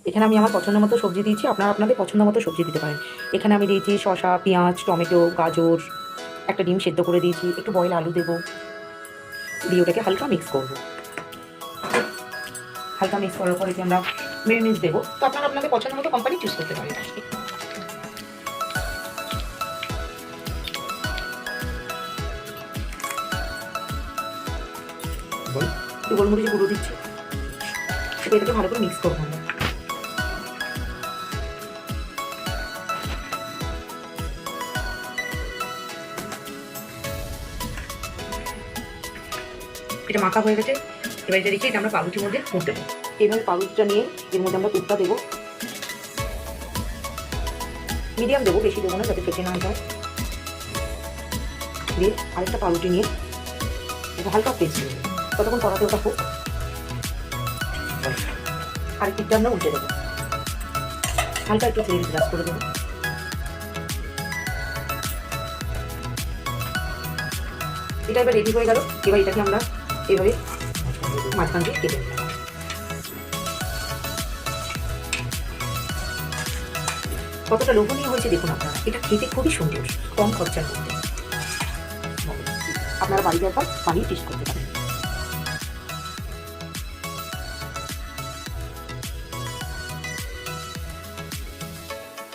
এখানে আমি আমার পছন্দ মতো সবজি দিয়েছি, আপনারা আপনাদের পছন্দ মতো সবজি দিতে পারেন। এখানে আমি দিয়েছি শসা, পেঁয়াজ, টমেটো, গাজর, একটা ডিম সেদ্ধ করে দিয়েছি, একটু বয়েল আলু দেবো, দিয়ে ওটাকে হালকা মিক্স করবো। হালকা মিক্স করার পরে আমরা মেয়োনিজ দেবো, তো আপনারা আপনাদের পছন্দ মতো কোম্পানি চুজ করতে পারেন। একটু গোলমরিচের গুঁড়ো দিচ্ছি, এটাকে ভালো করে মিক্স করবো আমরা। এটা মাখা হয়ে গেছে, এবার এটা রেখে এটা আমরা পাউরুটির মধ্যে পুর দেবো। এইভাবে পাউরুটিটা নিয়ে এর মধ্যে আমরা পুরটা দেবো, মিডিয়াম দেবো, বেশি দেবো না যাতে ফেটে না যায়। দিয়ে আরেকটা পাউরুটি নিয়ে এটা হালকা পেস্ট দেবো, ততক্ষণ কড়াতে ওটা হোক। আরেক দিকটা আমরা উল্টে দেবো, হালকা একটু তেল ব্রাশ করে দেবো। এটা এবার রেডি হয়ে গেল। এবার এটাকে আমরা এভাবে মাঝখান দিয়ে কেটে নেব। কতটা লোভনীয় হয়েছে দেখুন আপনারা, এটা খেতে খুবই সুন্দর, কম খরচার মধ্যে। আপনারা বাড়িতে একবার বানিয়ে টেস্ট করতে পারেন।